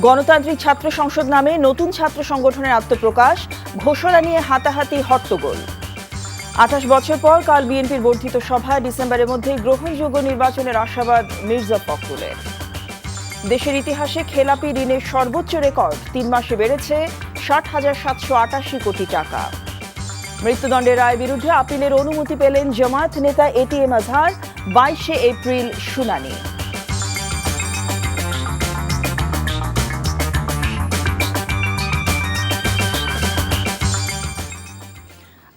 গণতান্ত্রিক ছাত্র সংসদ নামে নতুন ছাত্র সংগঠনের আত্মপ্রকাশ, ঘোষণা নিয়ে হাতাহাতি হট্টগোল। ২৮ বছর পর কাল বিএনপির বর্ধিত সভায় ডিসেম্বরের মধ্যেই গ্রহণযোগ্য নির্বাচনের আশাবাদ মির্জা ফখরুলের। দেশের ইতিহাসে খেলাপি ঋণের সর্বোচ্চ রেকর্ড, ৩ মাসে বেড়েছে ৬০,৭৮৮ কোটি টাকা। মৃত্যুদণ্ডের রায়ের বিরুদ্ধে আপিলের অনুমতি পেলেন জামায়াত নেতা এটিএম আজহার, ২২ এপ্রিল শুনানি।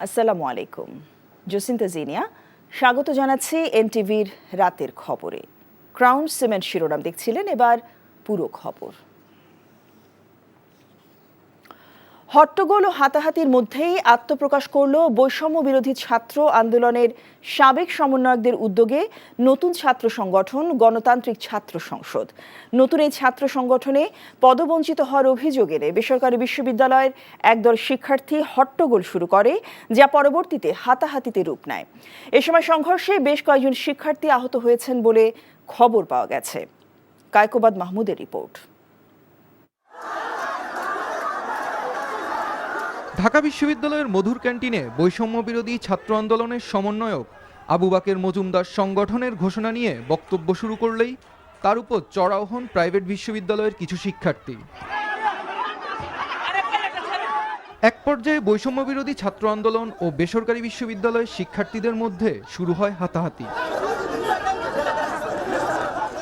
আসসালামু আলাইকুম, জসিন্তা জিনিয়া স্বাগত জানাচ্ছি এনটিভির রাতের খবরে। ক্রাউন সিমেন্ট শিরোনাম দেখছিলেন, এবার পুরো খবর। হট্টগোল ও হাতাহাতির মধ্যেই আত্মপ্রকাশ করল বৈষম্য বিরোধী ছাত্র আন্দোলনের সাবেক সমন্বয়কদের উদ্যোগে নতুন ছাত্র সংগঠন গণতান্ত্রিক ছাত্র সংসদ। নতুন এই ছাত্র সংগঠনে পদবঞ্চিত হওয়ার অভিযোগ এনে বেসরকারি বিশ্ববিদ্যালয়ের একদল শিক্ষার্থী হট্টগোল শুরু করে, যা পরবর্তীতে হাতাহাতিতে রূপ নেয়। এ সময় সংঘর্ষে বেশ কয়েকজন শিক্ষার্থী আহত হয়েছেন বলে খবর পাওয়া গেছে। কায়কোবাদ মাহমুদের রিপোর্ট। ঢাকা বিশ্ববিদ্যালয়ের মধুর ক্যান্টিনে বৈষম্য বিরোধী ছাত্র আন্দোলনের সমন্বয়ক আবু বাকের মজুমদার সংগঠনের ঘোষণা নিয়ে বক্তব্য শুরু করলেই তার উপর চড়াও হন প্রাইভেট বিশ্ববিদ্যালয়ের কিছু শিক্ষার্থী। এক পর্যায়ে বৈষম্য বিরোধী ছাত্র আন্দোলন ও বেসরকারি বিশ্ববিদ্যালয়ের শিক্ষার্থীদের মধ্যে শুরু হয় হাতাহাতি।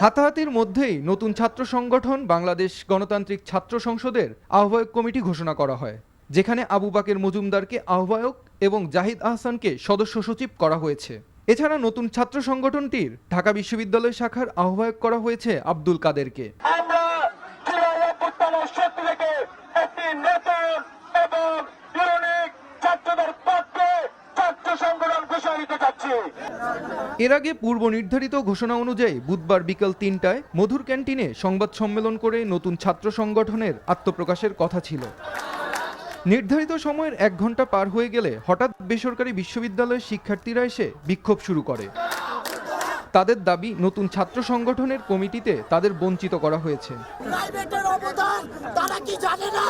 হাতাহাতির মধ্যেই নতুন ছাত্র সংগঠন বাংলাদেশ গণতান্ত্রিক ছাত্র সংসদের আহ্বায়ক কমিটি ঘোষণা করা হয়, যেখানে আবু বাকের মজুমদারকে আহ্বায়ক এবং জাহিদ আহসানকে সদস্য সচিব করা হয়েছে। এছাড়া নতুন ছাত্র সংগঠনটির ঢাকা বিশ্ববিদ্যালয় শাখার আহ্বায়ক করা হয়েছে আব্দুল কাদেরকে। এর আগে পূর্ব নির্ধারিত ঘোষণা অনুযায়ী বুধবার বিকেল ৩টায় মধুর ক্যান্টিনে সংবাদ সম্মেলন করে নতুন ছাত্র সংগঠনের আত্মপ্রকাশের কথা ছিল। নির্ধারিত সময়ের ১ ঘন্টা পার হয়ে গেলে হঠাৎ বেসরকারি বিশ্ববিদ্যালয়ের শিক্ষার্থীরা এসে বিক্ষোভ শুরু করে। তাদের দাবি, নতুন ছাত্র সংগঠনের কমিটিতে তাদের বঞ্চিত করা হয়েছে। প্রাইভেটের অবদান তারা কি জানে না?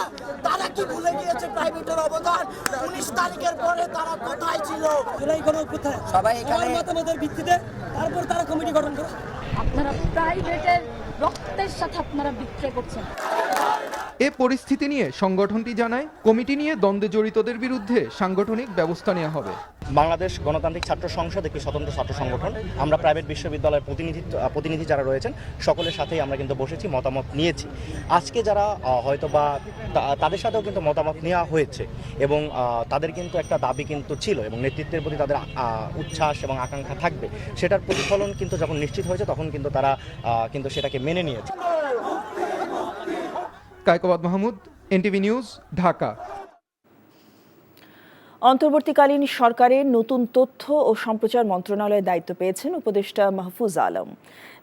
তারা কি ভুলে গিয়েছে প্রাইভেটের অবদান? ১৯ তারিখের পরে তারা কোথায় ছিল? কোথায় সবাই এখানে মতামতের ভিত্তিতে তারপর তারা কমিটি গঠন করে। আপনারা প্রাইভেটের রক্তের সাথে আপনারা বিক্রয় করছেন। এ পরিস্থিতি নিয়ে সংগঠনটি জানায়, কমিটি নিয়ে দ্বন্দ্বে জড়িতদের বিরুদ্ধে সাংগঠনিক ব্যবস্থা নেওয়া হবে। বাংলাদেশ গণতান্ত্রিক ছাত্র সংসদ একটি স্বতন্ত্র ছাত্র সংগঠন। আমরা প্রাইভেট বিশ্ববিদ্যালয়ের প্রতিনিধি যারা রয়েছেন সকলের সাথেই আমরা কিন্তু বসেছি, মতামত নিয়েছি। আজকে যারা হয়তো বা তাদের সাথেও কিন্তু মতামত নেওয়া হয়েছে এবং তাদের কিন্তু একটা দাবি কিন্তু ছিল এবং নেতৃত্বের প্রতি তাদের উচ্ছ্বাস এবং আকাঙ্ক্ষা থাকবে, সেটার প্রতিফলন কিন্তু যখন নিশ্চিত হয়েছে তখন কিন্তু তারা কিন্তু সেটাকে মেনে নিয়েছে। Kaikobad Mahmud, NTV news, Dhaka. অন্তর্বর্তীকালীন সরকারের নতুন তথ্য ও সম্প্রচার মন্ত্রণালয়ের দায়িত্ব পেয়েছেন উপদেষ্টা মাহফুজ আলম।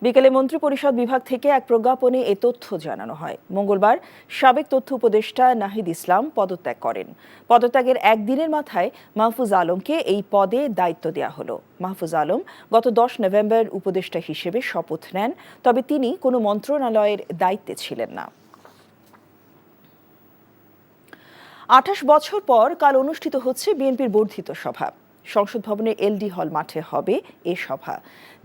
বিকেলে মন্ত্রিপরিষদ বিভাগ থেকে এক প্রজ্ঞাপনে এ তথ্য জানানো হয়। মঙ্গলবার সাবেক তথ্য উপদেষ্টা নাহিদ ইসলাম পদত্যাগ করেন। পদত্যাগের একদিনের মাথায় মাহফুজ আলমকে এই পদে দায়িত্ব দেওয়া হলো। মাহফুজ আলম গত ১০ নভেম্বর উপদেষ্টা হিসেবে শপথ নেন, তবে তিনি কোনো মন্ত্রণালয়ের দায়িত্বে ছিলেন না। ২৮ বছর পর কাল অনুষ্ঠিত হচ্ছে বিএনপির বর্ধিত সভা। সংসদ ভবনের এলডি হল মাঠে হবে এ সভা।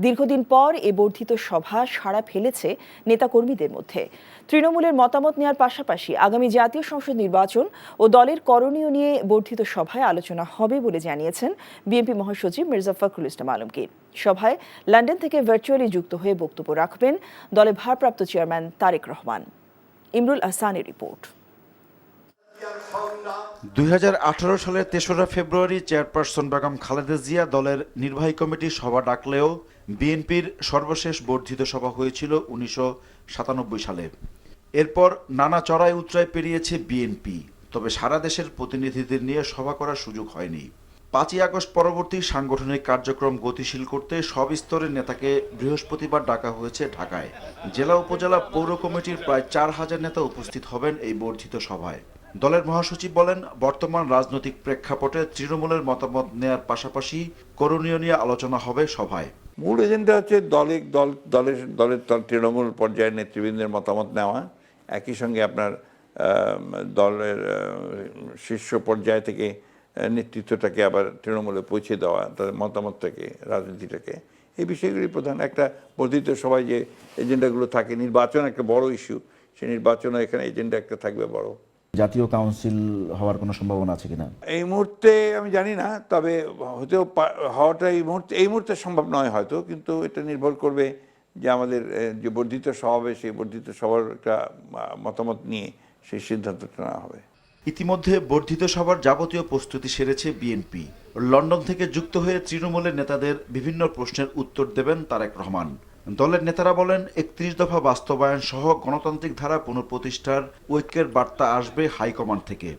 দীর্ঘদিন পর এ বর্ধিত সভা সাড়া ফেলেছে নেতাকর্মীদের মধ্যে। তৃণমূলের মতামত নেওয়ার পাশাপাশি আগামী জাতীয় সংসদ নির্বাচন ও দলের করণীয় নিয়ে বর্ধিত সভায় আলোচনা হবে বলে জানিয়েছেন বিএনপি মহাসচিব মির্জা ফখরুল ইসলাম আলমগীর। সভায় লন্ডন থেকে ভার্চুয়ালি যুক্ত হয়ে বক্তব্য রাখবেন দলের ভারপ্রাপ্ত চেয়ারম্যান তারেক রহমান। ইমরুল আহসানের রিপোর্ট। ২০১৮ সালের ৩রা ফেব্রুয়ারি চেয়ারপারসন বেগম খালেদা জিয়া দলের নির্বাহী কমিটির সভা ডাকলেও বিএনপির সর্বশেষ বর্ধিত সভা হয়েছিল ১৯৯৭ সালে। এরপর নানা চড়াই উতরাই পেরিয়েছে বিএনপি, তবে সারা দেশের প্রতিনিধিদের নিয়ে সভা করার সুযোগ হয়নি। ৫ই আগস্ট পরবর্তী সাংগঠনিক কার্যক্রম গতিশীল করতে সব স্তরের নেতাকে বৃহস্পতিবার ডাকা হয়েছে ঢাকায়। জেলা উপজেলা পৌর কমিটির প্রায় ৪,০০০ নেতা উপস্থিত হবেন এই বর্ধিত সভায়। দলের মহাসচিব বলেন, বর্তমান রাজনৈতিক প্রেক্ষাপটে তৃণমূলের মতামত নেয়ার পাশাপাশি করণীয় নিয়ে আলোচনা হবে সভায়। মূল এজেন্ডা হচ্ছে দলের তৃণমূল পর্যায়ের নেতৃবৃন্দের মতামত নেওয়া একই সঙ্গে আপনার দলের শীর্ষ পর্যায় থেকে নেতৃত্বটাকে আবার তৃণমূলে পৌঁছে দেওয়া, তাদের মতামতটাকে, রাজনীতিটাকে, এই বিষয়গুলি প্রধান। একটা বর্ধিত সভায় যে এজেন্ডাগুলো থাকে, নির্বাচন একটা বড় ইস্যু, সেই নির্বাচনও এখানে এজেন্ডা একটা থাকবে বড়। জাতীয় কাউন্সিল হওয়ার কোনো সম্ভাবনা আছে কিনা এই মুহূর্তে আমি জানি না, তবে হতেও হওয়াটা এই মুহূর্তে সম্ভব নয় হয়তো, কিন্তু এটা নির্ভর করবে যে আমাদের যে বর্ধিত সভা হবে, সেই বর্ধিত সভার একটা মতামত নিয়ে সেই সিদ্ধান্তটা নেওয়া হবে। ইতিমধ্যে বর্ধিত সভার যাবতীয় প্রস্তুতি সেরেছে বিএনপি। লন্ডন থেকে যুক্ত হয়ে তৃণমূলের নেতাদের বিভিন্ন প্রশ্নের উত্তর দেবেন তারেক রহমান। দলের নেতারা বলেন ৩১ দফা বাস্তবায়ন সহ গণতান্ত্রিক ধারা পুনঃপ্রতিষ্ঠার ঐক্যের বার্তা আসবে হাইকমান্ড থেকে।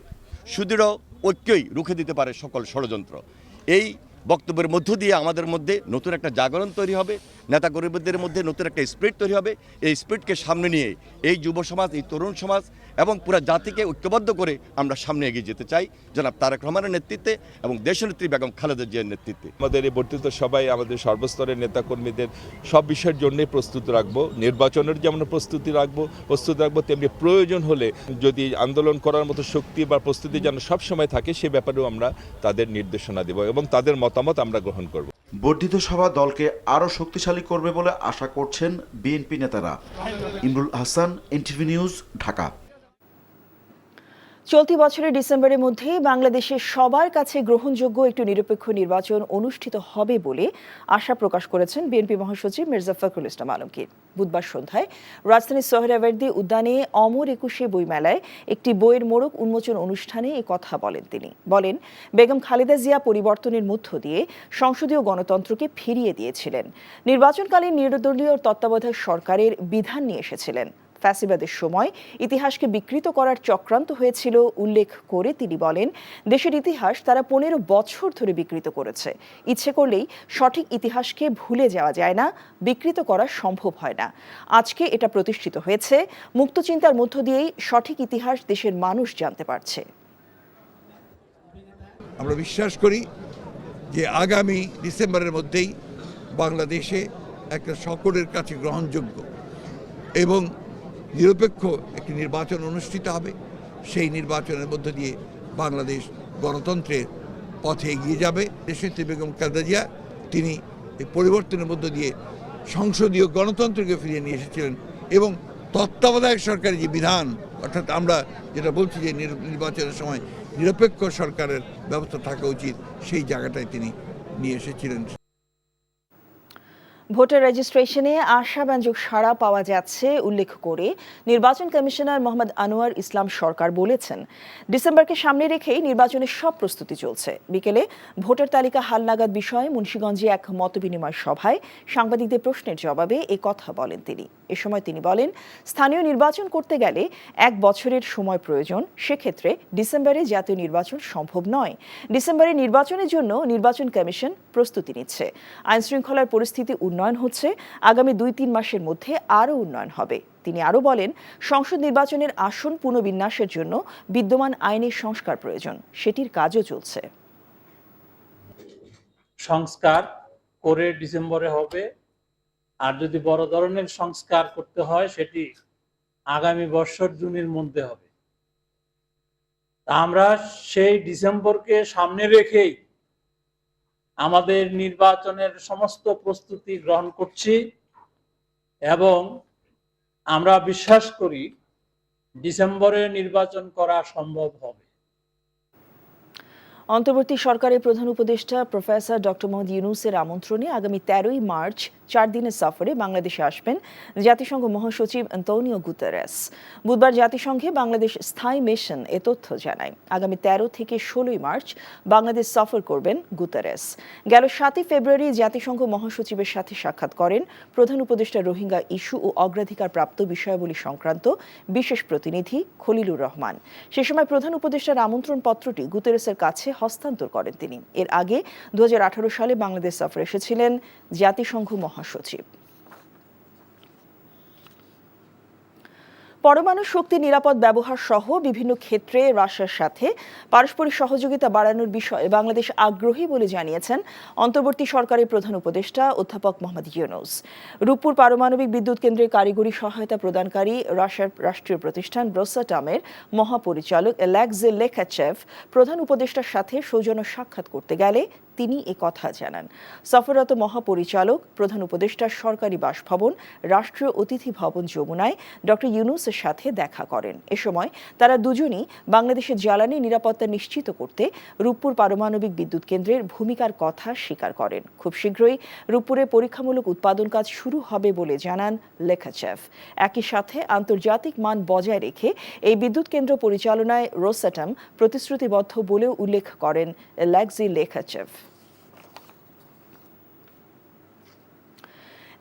সুদৃঢ় ঐক্যই রুখে দিতে পারে সকল ষড়যন্ত্র। এই বক্তব্যের মধ্য দিয়ে আমাদের মধ্যে নতুন একটা জাগরণ তৈরি হবে, নেতাকর্মীদের মধ্যে নতুন একটা স্পিরিট তৈরি হবে। এই স্পিরিটকে সামনে নিয়ে এই যুব সমাজ, এই তরুণ সমাজ এবং পুরো জাতিকে ঐক্যবদ্ধ করে আমরা সামনে এগিয়ে যেতে চাই জনাব তারেক রহমানের নেতৃত্বে এবং দেশনেত্রী বেগম খালেদা জিয়ার নেতৃত্বে। আমাদের এই বর্ধিত সভায় আমাদের সর্বস্তরের নেতাকর্মীদের সব বিষয়ের জন্যই প্রস্তুত রাখবো। নির্বাচনের যেমন প্রস্তুত রাখবো, তেমনি প্রয়োজন হলে যদি আন্দোলন করার মতো শক্তি বা প্রস্তুতি যেন সবসময় থাকে, সে ব্যাপারেও আমরা তাদের নির্দেশনা দেব এবং তাদের মতামত আমরা গ্রহণ করব। বর্ধিত সভা দলকে আরও শক্তিশালী করবে বলে আশা করছেন বিএনপি নেতারা। Imrul Hasan, NTV news, Dhaka. চলতি বছরের ডিসেম্বরের মধ্যে বাংলাদেশের সবার কাছে গ্রহণযোগ্য একটি নিরপেক্ষ নির্বাচন অনুষ্ঠিত হবে বলে আশা প্রকাশ করেছেন বিএনপি মহাসচিব মির্জা ফখরুল ইসলাম আলমগীর। বুধবার সন্ধ্যায় রাজধানীর সোহরাওয়ার্দী উদ্যানে অমর একুশে বইমেলায় একটি বইয়ের মোড়ক উন্মোচন অনুষ্ঠানে এ কথা বলেন তিনি। বলেন, বেগম খালেদা জিয়া পরিবর্তনের মধ্য দিয়ে সংসদীয় গণতন্ত্রকে ফিরিয়ে দিয়েছিলেন। নির্বাচনকালীন নির্দলীয় তত্ত্বাবধায়ক সরকারের বিধান নিয়ে এসেছিলেন। ফ্যাসিবাদের সময় ইতিহাসকে বিকৃত করার চক্রান্ত হয়েছিল উল্লেখ করে তিনি বলেন, দেশের ইতিহাস তারা 15 বছর ধরে বিকৃত করেছে। ইচ্ছে করলেই সঠিক ইতিহাসকে ভুলে যাওয়া যায় না, বিকৃত করা সম্ভব হয় না। আজকে এটা প্রতিষ্ঠিত হয়েছে। মুক্ত চিন্তার মধ্য দিয়েই সঠিক ইতিহাস দেশের মানুষ জানতে পারছে। আমরা বিশ্বাস করি যে আগামী ডিসেম্বরের মধ্যেই বাংলাদেশে একটা সকলের কাছে গ্রহণযোগ্য এবং নিরপেক্ষ একটি নির্বাচন অনুষ্ঠিত হবে। সেই নির্বাচনের মধ্য দিয়ে বাংলাদেশ গণতন্ত্রের পথে এগিয়ে যাবে। দেশনেত্রী বেগম খালেদা জিয়া তিনি এই পরিবর্তনের মধ্য দিয়ে সংসদীয় গণতন্ত্রকে ফিরিয়ে নিয়ে এসেছিলেন এবং তত্ত্বাবধায়ক সরকারের যে বিধান, অর্থাৎ আমরা যেটা বলছি যে নির্বাচনের সময় নিরপেক্ষ সরকারের ব্যবস্থা থাকা উচিত, সেই জায়গাটায় তিনি নিয়ে এসেছিলেন। ভোটার রেজিস্ট্রেশনে আশাব্যঞ্জক সাড়া পাওয়া যাচ্ছে উল্লেখ করে নির্বাচন কমিশনার মোহাম্মদ আনোয়ার ইসলাম সরকার বলেছেন, ডিসেম্বরকে সামনে রেখেই নির্বাচনের সব প্রস্তুতি চলছে। বিকেলে ভোটার তালিকা হালনাগাদ বিষয়ে মুন্সিগঞ্জে এক মতবিনিময় সভায় সাংবাদিকদের প্রশ্নের জবাবে এ কথা বলেন তিনি। এ সময় তিনি বলেন, স্থানীয় নির্বাচন করতে গেলে 1 বছরের সময় প্রয়োজন। সেক্ষেত্রে ডিসেম্বরে জাতীয় নির্বাচন সম্ভব নয়। ডিসেম্বরে নির্বাচনের জন্য নির্বাচন কমিশন প্রস্তুতি নিচ্ছে। আইনশৃঙ্খলার পরিস্থিতি উন্নয়ন হচ্ছে। আগামী 2-3 মাসের মধ্যে আরও উন্নয়ন হবে। তিনি আরও বলেন, সংসদ নির্বাচনের আসন পুনর্বিন্যাসের জন্য বিদ্যমান আইনের সংস্কার প্রয়োজন। সেটির কাজও চলছে। সংস্কার করে ডিসেম্বরে হবে, আর যদি বড় ধরনের সংস্কার করতে হয় সেটি আগামী বছর জুনের মধ্যে হবে। আমরা সেই ডিসেম্বরকে সামনে রেখেই আমাদের নির্বাচনের সমস্ত প্রস্তুতি গ্রহণ করছি এবং আমরা বিশ্বাস করি ডিসেম্বরে নির্বাচন করা সম্ভব হবে। অন্তর্বর্তী সরকারের প্রধান উপদেষ্টা প্রফেসর ডক্টর মোহাম্মদ ইউনূসের আমন্ত্রণে আগামী 13ই মার্চ 4 দিনের সফরে বাংলাদেশে আসবেন জাতিসংঘ মহাসচিব আন্তোনিও গুতেরেস। বুধবার জাতিসংঘে বাংলাদেশ স্থায়ী মিশন এ তথ্য জানায়। আগামী 13 থেকে 16ই মার্চ বাংলাদেশ সফর করবেন গুতেরেস। গেল 7ই ফেব্রুয়ারি জাতিসংঘ মহাসচিবের সাথে সাক্ষাৎ করেন প্রধান উপদেষ্টা রোহিঙ্গা ইস্যু ও অগ্রাধিকার প্রাপ্ত বিষয়াবলী সংক্রান্ত বিশেষ প্রতিনিধি খলিলুর রহমান। সে সময় প্রধান উপদেষ্টার আমন্ত্রণ পত্রটি গুতেরেসের কাছে হস্তান্তর করেন তিনি। এর আগে 2018 সালে বাংলাদেশ সফরে এসেছিলেন জাতিসংঘ মহাসচিব। পরমাণু শক্তি নিরাপদ ব্যবহার সহ বিভিন্ন ক্ষেত্রে রাশিয়ার সাথে পারস্পরিক সহযোগিতা বাড়ানোর বিষয়ে বাংলাদেশ আগ্রহী বলে জানিয়েছেন অন্তর্বর্তী সরকারের প্রধান উপদেষ্টা অধ্যাপক মোহাম্মদ ইউনূস। রূপপুর পারমাণবিক বিদ্যুৎ কেন্দ্রের কারিগরি সহায়তা প্রদানকারী রাশিয়ার রাষ্ট্রীয় প্রতিষ্ঠান রোসাটমের মহাপরিচালক অ্যালেক্সি লেখাচেভ প্রধান উপদেষ্টার সাথে সৌজন্য সাক্ষাৎ করতে গেলে তিনি কথা জানান। সফররত মহাপরিচালক প্রধান উপদেষ্টার সরকারি বাসভবন রাষ্ট্রীয় অতিথি ভবন যমুনায় ডক্টর ইউনূসের সাথে দেখা করেন। এ সময় তারা দুজনই বাংলাদেশের জ্বালানি নিরাপত্তা নিশ্চিত করতে রূপপুর পারমাণবিক বিদ্যুৎ কেন্দ্রের ভূমিকার কথা স্বীকার করেন। খুব শীঘ্রই রূপপুরে পরীক্ষামূলক উৎপাদন কাজ শুরু হবে বলে জানান লেখাচেভ। একই সাথে আন্তর্জাতিক মান বজায় রেখে এই বিদ্যুৎ কেন্দ্র পরিচালনায় রোসাটম প্রতিশ্রুতিবদ্ধ বলেও উল্লেখ করেন অ্যালেক্সি লেখাচেভ।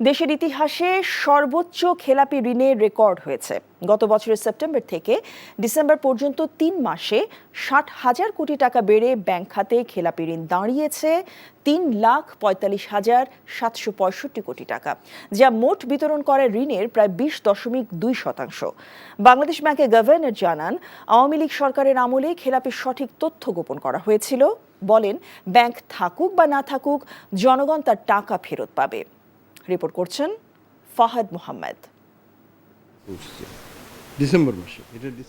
দেশের ইতিহাসে সর্বোচ্চ খেলাপি ঋণের রেকর্ড হয়েছে। গত বছরের সেপ্টেম্বর থেকে ডিসেম্বর পর্যন্ত 3 মাসে 60,000 কোটি টাকা বেড়ে ব্যাংক খাতে খেলাপি ঋণ দাঁড়িয়েছে 3,45,765 কোটি টাকা, যা মোট বিতরণ করা ঋণের প্রায় 20.2%। বাংলাদেশ ব্যাংকের গভর্নর জানান, আওয়ামী লীগ সরকারের আমলে খেলাপির সঠিক তথ্য গোপন করা হয়েছিল। বলেন, ব্যাংক থাকুক বা না থাকুক, জনগণ তার টাকা ফেরত পাবে। রিপোর্ট করছেন ফাহাদ মোহাম্মদ।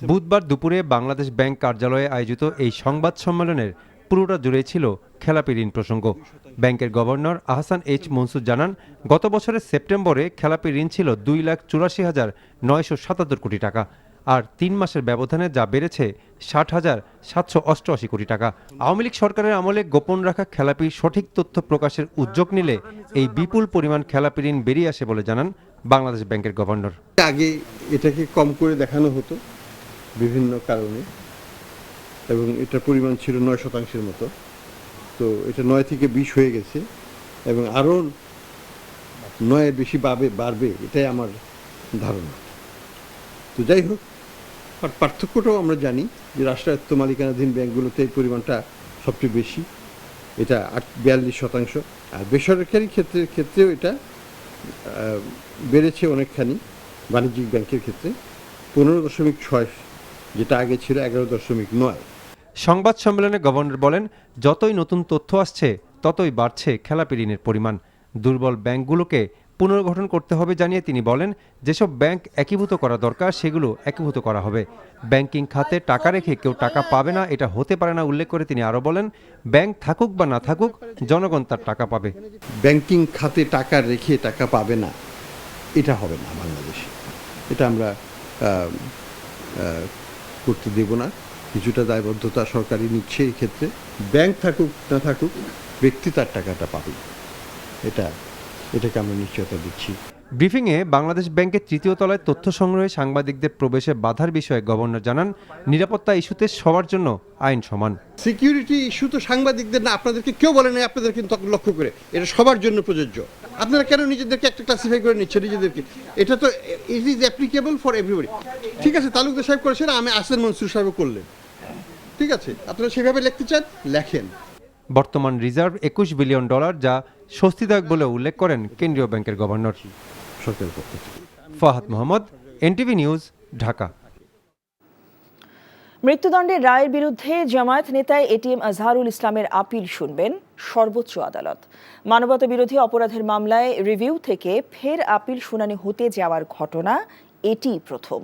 বুধবার দুপুরে বাংলাদেশ ব্যাংক কার্যালয়ে আয়োজিত এই সংবাদ সম্মেলনের পুরোটা জুড়ে ছিল খেলাপি ঋণ প্রসঙ্গ। ব্যাংকের গভর্নর আহসান এইচ মনসুর জানান, গত বছরের সেপ্টেম্বরে খেলাপি ঋণ ছিল 2,84,977 কোটি টাকা, আর 3 মাসের ব্যবধানে যা বেড়েছে 60,788 কোটি টাকা। আওয়ামী লীগ সরকারের আমলে গোপন রাখা খেলাপির সঠিক তথ্য প্রকাশের উদ্যোগ নিলে এই বিপুল পরিমাণ খেলাপি ঋণ বেরিয়ে আসে বলে জানান বাংলাদেশ ব্যাংকের গভর্নর। আগে এটাকে কম করে দেখানো হতো বিভিন্ন কারণে, এবং এটার পরিমাণ ছিল 9% মতো। তো এটা 9 থেকে 20 হয়ে গেছে, এবং আরও 9-এর বেশি বাড়বে, এটাই আমার ধারণা। তো যাই হোক, আর পার্থক্যটাও আমরা জানি যে রাষ্ট্রায়ত্ত মালিকানাধীন ব্যাংকগুলোতে এই পরিমাণটা সবচেয়ে বেশি, এটা 42%। আর বেসরকারি ক্ষেত্রেও এটা বেড়েছে অনেকখানি। বাণিজ্যিক ব্যাংকের ক্ষেত্রে 15.6, যেটা আগে ছিল 11.9। সংবাদ সম্মেলনে গভর্নর বলেন, যতই নতুন তথ্য আসছে ততই বাড়ছে খেলাপি ঋণের পরিমাণ। দুর্বল ব্যাংকগুলোকে পুনর্গঠন করতে হবে জানিয়ে তিনি বলেন, যেসব ব্যাংক একীভূত করা দরকার সেগুলো একীভূত করা হবে। ব্যাংকিং খাতে টাকা রেখে কেউ টাকা পাবে না, এটা হতে পারে না উল্লেখ করে তিনি আরও বলেন, ব্যাংক থাকুক বা না থাকুক, জনগণ তার টাকা পাবে। ব্যাংকিং খাতে টাকা রেখে টাকা পাবে না, এটা হবে না বাংলাদেশে। এটা আমরা করতে দেব না। কিছুটা দায়বদ্ধতা সরকারি নিচ্ছে এই ক্ষেত্রে। ব্যাংক থাকুক না থাকুক, ব্যক্তি তার টাকাটা পাবে, এটাকে আমরা নিশ্চয়তা দিচ্ছি। ব্রিফিংয়ে বাংলাদেশ ব্যাংকের 3য় তলায় তথ্য সংগ্রহে সাংবাদিকদের প্রবেশে বাধার বিষয়ে গভর্নর জানান, নিরাপত্তা ইস্যুতে সবার জন্য আইন সমান। সিকিউরিটি ইস্যু তো সাংবাদিকদের না, আপনাদেরকে কেউ বলে নাই আপনাদের কিন্তু লক্ষ্য করে, এটা সবার জন্য প্রযোজ্য। আপনারা কেন নিজেদেরকে একটা ক্লাসিফাই করে নিচ্ছেন নিজেদেরকে? এটা তো it is applicable for everybody. ঠিক আছে, তালুকদার সাহেব করেছেন, আমি আসেন মনসুর সাহেব করলেন, ঠিক আছে, আপনারা সেভাবে লিখতে চান লেখেন। বর্তমান রিজার্ভ $21 বিলিয়ন, যা স্বস্তিদায়ক বলে উল্লেখ করেন কেন্দ্রীয় ব্যাংকের গভর্নর। Fahad Mohammad, NTV news, Dhaka. মৃত্যুদণ্ডের রায়ের বিরুদ্ধে জামায়াত নেতা এটিএম আজহারুল ইসলামের আপিল শুনবেন সর্বোচ্চ আদালত। মানবতা বিরোধী অপরাধের মামলায় রিভিউ থেকে ফের আপিল শুনানি হতে যাওয়ার ঘটনা এটি প্রথম।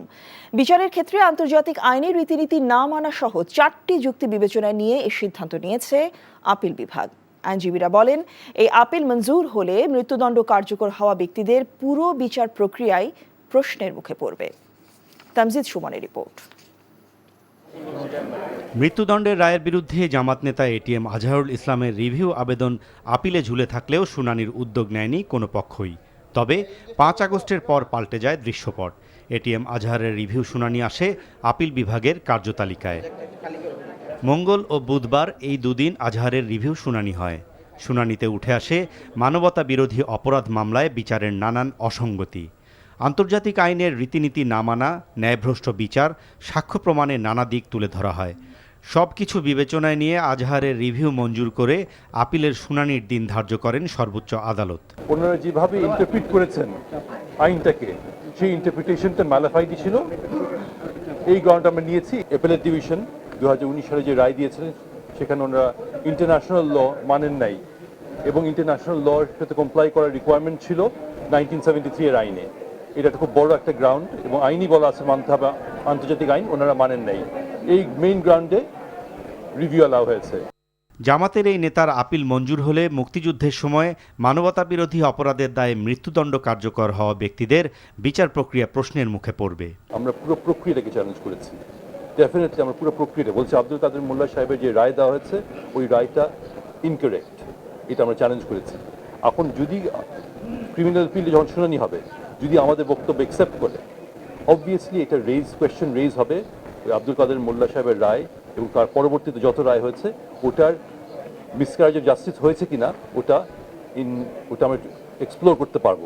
বিচারের ক্ষেত্রে আন্তর্জাতিক আইনের রীতিনীতি না মানা সহ 4টি যুক্তি বিবেচনায় নিয়ে এই সিদ্ধান্ত নিয়েছে আপিল বিভাগ। আইনজীবীরা বলেন, এই আপিল মঞ্জুর হলে মৃত্যুদণ্ড কার্যকর হওয়া ব্যক্তিদের পুরো বিচার প্রক্রিয়ায় প্রশ্নের মুখে পড়বে। তামজিদ সুমনের রিপোর্ট। মৃত্যুদণ্ডের রায়ের বিরুদ্ধে জামাত নেতা এটিএম আজহারুল ইসলামের রিভিউ আবেদন আপিলে ঝুলে থাকলেও শুনানির উদ্যোগ নেয়নি কোনো পক্ষই। তবে 5 আগস্টের পর পাল্টে যায় দৃশ্যপট। এটিএম আজহারের রিভিউ শুনানি আসে আপিল বিভাগের কার্যতালিকায়। মঙ্গল ও বুধবার এই দুদিন আজহারের রিভিউ শুনানি হয়। শুনানিতে উঠে আসে মানবতা বিরোধী অপরাধ মামলায় বিচারের নানান অসঙ্গতি, আন্তর্জাতিক আইনের রীতিনীতি না মানা, ন্যায়ভ্রষ্ট বিচার, সাক্ষ্য প্রমাণের নানা দিক তুলে ধরা হয়। সব কিছু বিবেচনায় নিয়ে আজহারের রিভিউ মঞ্জুর করে আপিলের শুনানির দিন ধার্য করেন সর্বোচ্চ আদালত। ওনারা যেভাবে ইন্টারপ্রিট করেছেন আইনটাকে, সেই ইন্টারপ্রিটেশনটা ম্যালাফাইডি ছিল। এই গ্রাউন্ড আমরা নিয়েছি। অ্যাপেলেট ডিভিশন 2019 সালে যে রায় দিয়েছিলেন সেখানে ওনারা ইন্টারন্যাশনাল ল মানেন নাই এবং ইন্টারন্যাশনাল লর সাথে কমপ্লাই করার রিকোয়ারমেন্ট ছিল 1973 এর আইনে। এটা খুব বড় একটা গ্রাউন্ড এবং আইনি বলা আছে মানতে হবে আন্তর্জাতিক আইন, ওনারা মানেন নাই। এই মেইন গ্রাউন্ডে রিভিউ অ্যালাউ হয়েছে। জামাতের এই নেতার আপিল মঞ্জুর হলে মুক্তিযুদ্ধের সময় মানবতাবিরোধী অপরাধের দায়ে মৃত্যুদণ্ড কার্যকর হওয়া ব্যক্তিদের বিচার প্রক্রিয়া প্রশ্নের মুখে পড়বে। আমরা পুরো প্রক্রিয়াটাকে চ্যালেঞ্জ করেছি। ডেফিনেটলি আমরা পুরো প্রক্রিয়াটা বলছি, আব্দুল কাদের মোল্লা সাহেবের যে রায় দেওয়া হয়েছে ওই রায়টা ইনকারেক্ট, এটা আমরা চ্যালেঞ্জ করেছি। এখন যদি ক্রিমিনাল ফিল্ডে যখন শুনানি হবে, যদি আমাদের বক্তব্য অ্যাকসেপ্ট করে, অবভিয়াসলি এটা কোয়েশ্চেন রেজ হবে আব্দুল কাদের মোল্লা সাহেবের রায় এবং তার পরবর্তীতে যত রায় হয়েছে ওটার মিসক্যারেজ অফ জাস্টিস হয়েছে কিনা ওটা আমরা এক্সপ্লোর করতে পারবো।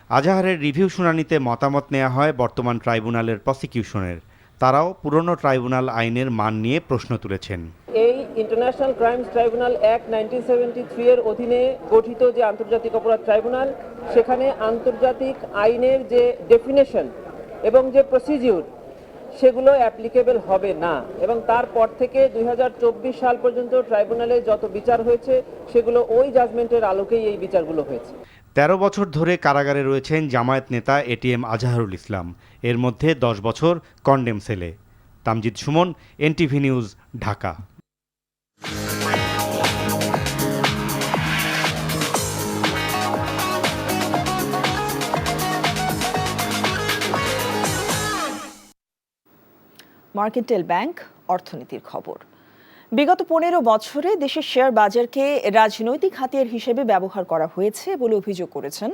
আজাহারের রিভিউ শুনানিতে মতামত নেওয়া হয় বর্তমান ট্রাইব্যুনালের প্রসিকিউশনের। তারাও পুরনো ট্রাইব্যুনাল আইনের মান নিয়ে প্রশ্ন তুলেছেন। এই ইন্টারন্যাশনাল ক্রাইমস ট্রাইব্যুনাল অ্যাক্ট 1973 এর অধীনে গঠিত যে আন্তর্জাতিক অপরাধ ট্রাইব্যুনাল, সেখানে আন্তর্জাতিক আইনের যে ডেফিনেশন এবং যে প্রসিডিউর সেগুলো অ্যাপ্লিকেবল হবে না এবং তারপর থেকে 2024 সাল পর্যন্ত ট্রাইব্যুনালে যত বিচার হয়েছে সেগুলো ওই জাজমেন্টের আলোকেই এই বিচারগুলো হয়েছে। 13 বছর ধরে কারাগারে রয়েছেন জামায়াত নেতা এটিএম আজাহারুল ইসলাম, এর মধ্যে 10 বছর কন্ডেম সেলে। Tamjid Suman, NTV news, Dhaka. Mercantile bank অর্থনীতির খবর। বিগত 15 বছরে দেশের শেয়ার বাজারকে রাজনৈতিক হাতিয়ার হিসেবে ব্যবহার করা হয়েছে বলে অভিযোগ করেছেন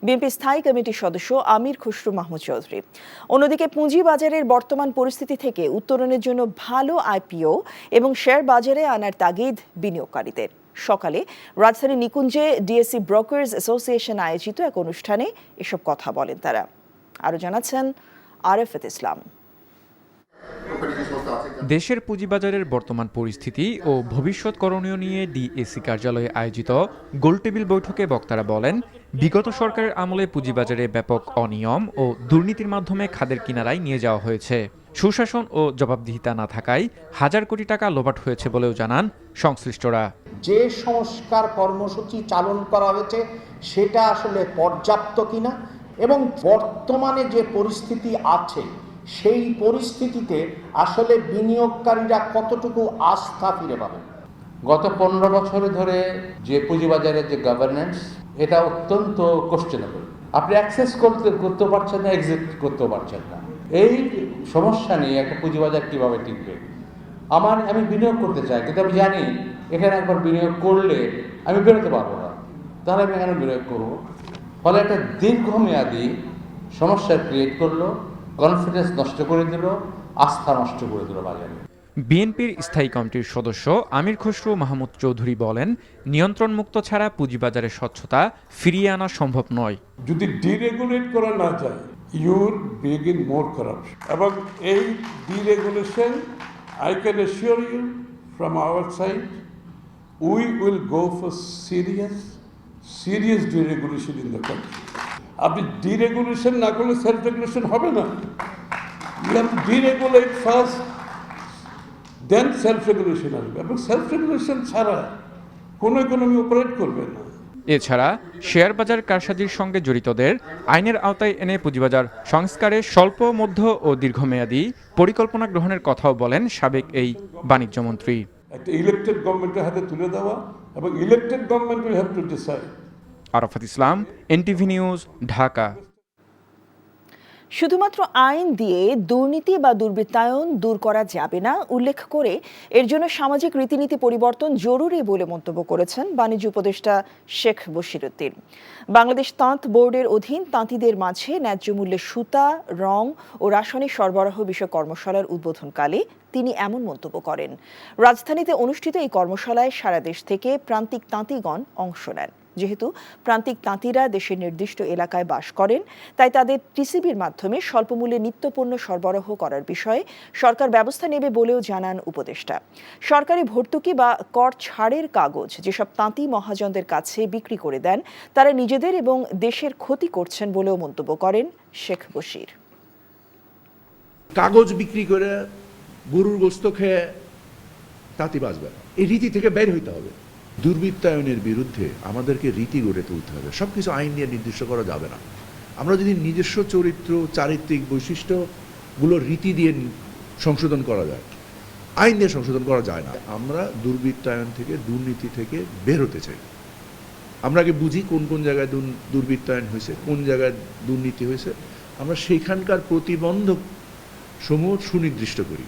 বিএনপি স্থায়ী কমিটির সদস্য আমির খসরু মাহমুদ চৌধুরী। অন্যদিকে পুঁজিবাজারের বর্তমান পরিস্থিতি থেকে উত্তরণের জন্য ভালো আইপিও এবং শেয়ার বাজারে আনার তাগিদ বিনিয়োগকারীদের। সকালে রাজধানীর নিকুঞ্জে ডিএসসি ব্রোকার্স অ্যাসোসিয়েশন আয়োজিত এক অনুষ্ঠানে এসব কথা বলেন তারা। আরও জানাচ্ছেন আরেফাত ইসলাম। দেশের পুঁজিবাজারের বর্তমান পরিস্থিতি ও ভবিষ্যৎ করণীয় নিয়ে ডিএসসি কার্যালয়ে আয়োজিত গোলটেবিল বৈঠকে বক্তারা বলেন, বিগত সরকারের আমলে পুঁজিবাজারে ব্যাপক অনিয়ম ও দুর্নীতির মাধ্যমে খাদের কিনারায় নিয়ে যাওয়া হয়েছে। সুশাসন ও জবাবদিহিতা না থাকায় হাজার কোটি টাকা লোপাট হয়েছে বলেও জানান সংশ্লিষ্টরা। যে সংস্কার কর্মসূচি চালন করা হয়েছে সেটা আসলে পর্যাপ্ত কিনা এবং বর্তমানে যে পরিস্থিতি আছে সেই পরিস্থিতিতে আসলে বিনিয়োগকারীরা কতটুকু আস্থা ফিরে পাবে। গত 15 বছর ধরে যে পুঁজিবাজারের যে গভর্নেন্স, এটা অত্যন্ত কোশ্চেনেবল। আপনি অ্যাক্সেস করতে পারছেন না, এক্সিট করতে পারছেন না। এই সমস্যা নিয়ে একটা পুঁজিবাজার কিভাবে টিকবে? আমি বিনিয়োগ করতে চাই, কিন্তু আমি জানি এখানে একবার বিনিয়োগ করলে আমি বেরোতে পারবো না, তাহলে আমি এখানে বিনিয়োগ করবো। ফলে একটা দীর্ঘমেয়াদী সমস্যা ক্রিয়েট করলো, কনফিডেন্স নষ্ট করে দিল, আস্থা নষ্ট করে দিল বাজারে। বিএনপির স্থায়ী কমিটির সদস্য আমির খসরু মাহমুদ চৌধুরী বলেন, নিয়ন্ত্রণ মুক্ত ছাড়া পুঁজিবাজারের স্বচ্ছতা ফিরিয়ে আনা সম্ভব নয়। যদি ডিরেগুলেট করা না যায়, ইউর বিগিন মোর করাপশন। এবং এই deregulation, I can assure you from our side, we will go for serious deregulation in the country. আপনি ডিরেগুলেশন না করলে সেলফ রেগুলেশন হবে না। You have to deregulate first, then self regulation আসবে, এবং self regulation ছাড়া কোনো ইকোনমি অপারেট করবে না। এছাড়া শেয়ার বাজার কারসাজির সঙ্গে জড়িতদের আইনের আওতায় এনে পুঁজিবাজার সংস্কারে স্বল্প, মধ্য ও দীর্ঘমেয়াদী পরিকল্পনা গ্রহণের কথাও বলেন সাবেক এই বাণিজ্যমন্ত্রী। একটা ইলেক্টেড গভর্নমেন্টের হাতে তুলে দেওয়া, এবং elected government will have to decide. Arafat Islam, NTV news, Dhaka. শুধুমাত্র আইন দিয়ে দুর্নীতি বা দুর্বৃত্তায়ন দূর করা যাবে না উল্লেখ করে এর জন্য সামাজিক রীতিনীতি পরিবর্তন জরুরি বলে মন্তব্য করেছেন বাণিজ্য উপদেষ্টা শেখ বশিরউদ্দিন। বাংলাদেশ তাঁত বোর্ডের অধীন তাঁতিদের মাঝে ন্যায্য মূল্যে সুতা, রং ও রাসায়নিক সরবরাহ বিষয়ক কর্মশালার উদ্বোধনকালে তিনি এমন মন্তব্য করেন। রাজধানীতে অনুষ্ঠিত এই কর্মশালায় সারা দেশ থেকে প্রান্তিক তাঁতিগণ অংশ নেন। যেহেতু প্রান্তিক তাঁতিরা দেশের নির্দিষ্ট এলাকায় বাস করেন, তাই তাদের টিসিবির মাধ্যমে স্বল্পমূল্যে নিত্যপণ্য সরবরাহ করার বিষয়ে সরকার ব্যবস্থা নেবে বলেও জানান উপদেষ্টা। সরকারি ভর্তুকি বা কর ছাড়ের কাগজ যেসব তাঁতি মহাজনদের কাছে বিক্রি করে দেন, তারা নিজেদের এবং দেশের ক্ষতি করছেন বলেও মন্তব্য করেন শেখ বশির। কাগজ বিক্রি করে গরুর গোস্ত খেয়ে তাঁতি বাঁচবে না, এই রীতি থেকে বের হইতে হবে। দুর্বৃত্তায়নের বিরুদ্ধে আমাদেরকে রীতি গড়ে তুলতে হবে। সবকিছু আইন দিয়ে নির্দিষ্ট করা যাবে না। আমরা যদি নিজস্ব চরিত্র, চারিত্রিক বৈশিষ্ট্যগুলো রীতি দিয়ে সংশোধন করা যায়, আইন দিয়ে সংশোধন করা যায় না। আমরা দুর্বৃত্তায়ন থেকে, দুর্নীতি থেকে বের হতে চাই। আমরা আগে বুঝি কোন কোন জায়গায় দুর্বৃত্তায়ন হয়েছে, কোন জায়গায় দুর্নীতি হয়েছে, আমরা সেইখানকার প্রতিবন্ধক সমূহ সুনির্দিষ্ট করি।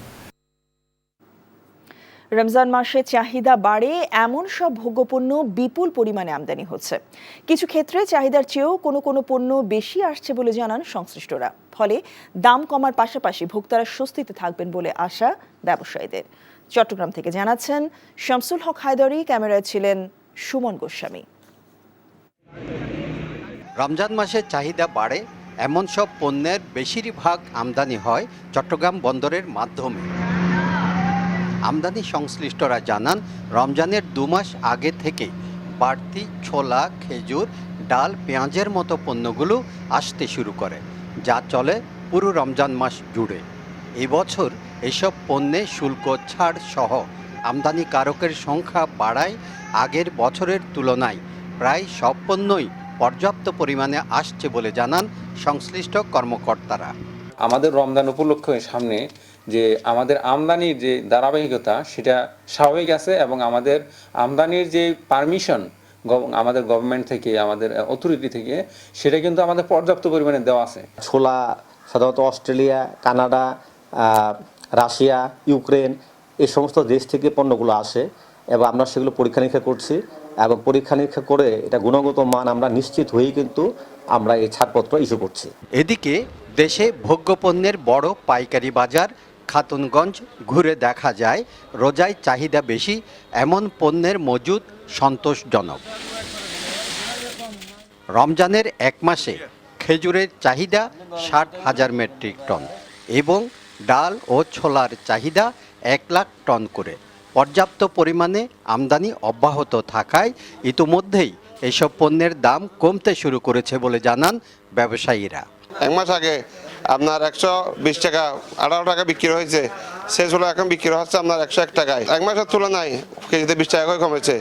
রমজান মাসে চাহিদা বাড়ে এমন সব ভোগ্যপণ্য বিপুল পরিমাণে আমদানি হচ্ছে। কিছু ক্ষেত্রে চাহিদার চেয়েও কোনো কোনো পণ্য বেশি আসছে বলে জানান সংশ্লিষ্টরা। ফলে দাম কমার পাশাপাশি ভোক্তারা স্বস্তিতে থাকবেন বলে আশা ব্যবসায়ীদের। চট্টগ্রাম থেকে জানাচ্ছেন শামসুল হক হায়দরি, ক্যামেরায় ছিলেন সুমন গোস্বামী। রমজান মাসে চাহিদা বাড়ে এমন সব পণ্যের বেশিরভাগ আমদানি হয় চট্টগ্রাম বন্দরের মাধ্যমে। আমদানি সংশ্লিষ্টরা জানান, রমজানের 2 মাস আগে থেকে বাড়তি ছোলা, খেজুর, ডাল, পেঁয়াজের মতো পণ্যগুলো আসতে শুরু করে, যা চলে পুরো রমজান মাস জুড়ে। এবছর এসব পণ্যে শুল্ক ছাড় সহ আমদানিকারকের সংখ্যা বাড়ায় আগের বছরের তুলনায় প্রায় সব পণ্যই পর্যাপ্ত পরিমাণে আসছে বলে জানান সংশ্লিষ্ট কর্মকর্তারা। আমাদের রমজান উপলক্ষে সামনে যে আমাদের আমদানির যে ধারাবাহিকতা সেটা স্বাভাবিক আছে, এবং আমাদের আমদানির যে পারমিশন আমাদের গভর্নমেন্ট থেকে, আমাদের অথরিটি থেকে, সেটা কিন্তু আমাদের পর্যাপ্ত পরিমাণে দেওয়া আছে। ছোলা সাধারণত অস্ট্রেলিয়া, কানাডা, রাশিয়া, ইউক্রেন এই সমস্ত দেশ থেকে পণ্যগুলো আসে, এবং আমরা সেগুলো পরীক্ষা নিরীক্ষা করছি, এবং পরীক্ষা নিরীক্ষা করে এটা গুণগত মান আমরা নিশ্চিত হয়েই কিন্তু আমরা এই ছাড়পত্র ইস্যু করছি। এদিকে দেশে ভোগ্যপণ্যের বড় পাইকারি বাজার খাতুনগঞ্জ ঘুরে দেখা যায় রোজায় চাহিদা বেশি এমন পণ্যের মজুদ সন্তোষজনক। রমজানের 1 মাসে খেজুরের চাহিদা 60,000 মেট্রিক টন এবং ডাল ও ছোলার চাহিদা 1 লাখ টন করে। পর্যাপ্ত পরিমাণে আমদানি অব্যাহত থাকায় ইতিমধ্যেই এসব পণ্যের দাম কমতে শুরু করেছে বলে জানান ব্যবসায়ীরা। 1 মাস আগে আপনার 120 টাকা 18 টাকা বিক্রি হয়েছে, সে ছোলা এখন বিক্রি হচ্ছে আপনার 101 টাকায়। 1 মাসের তুলনায় কেজিতে 20 টাকা করে কমেছে।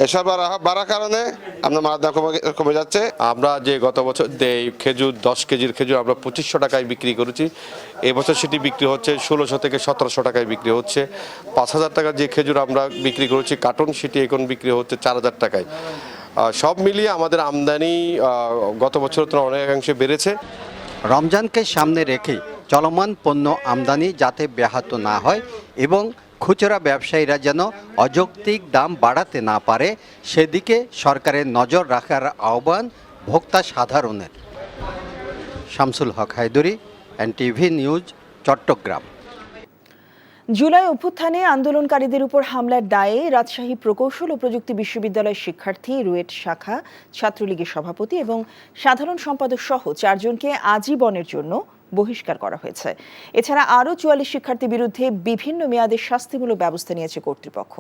এসব বাড়ার কারণে আপনার মালের দাম কমে যাচ্ছে। আমরা যে গত বছর খেজুর 10 কেজির খেজুর আমরা 2500 টাকায় বিক্রি করেছি, এবছর সেটি বিক্রি হচ্ছে 1600 থেকে 1700 টাকায় বিক্রি হচ্ছে। 5000 টাকার যে খেজুর আমরা বিক্রি করেছি কার্টন, সেটি এখন বিক্রি হচ্ছে 4000 টাকায়। সব মিলিয়ে আমাদের আমদানি গত বছর তুলনায় অনেকাংশে বেড়েছে। রমজানকে সামনে রেখে চলমান পণ্য আমদানি যাতে ব্যাহত না হয় এবং খুচরা ব্যবসায়ীরা যেন অযৌক্তিক দাম বাড়াতে না পারে, সেদিকে সরকারের নজর রাখার আহ্বান ভোক্তা সাধারণের। শামসুল হক হায়দরি, এনটিভি নিউজ, চট্টগ্রাম। জুলাই অভ্যুত্থানে আন্দোলনকারীদের উপর হামলার দায়ে রাজশাহী প্রকৌশল ও প্রযুক্তি বিশ্ববিদ্যালয়ের শিক্ষার্থী, রুয়েট শাখা ছাত্রলীগের সভাপতি এবং সাধারণ সম্পাদক সহ 4 জনকে আজীবনের জন্য বহিষ্কার করা হয়েছে। এছাড়া আরও 44 শিক্ষার্থীর বিরুদ্ধে বিভিন্ন মেয়াদে শাস্তিমূলক ব্যবস্থা নিয়েছে কর্তৃপক্ষ।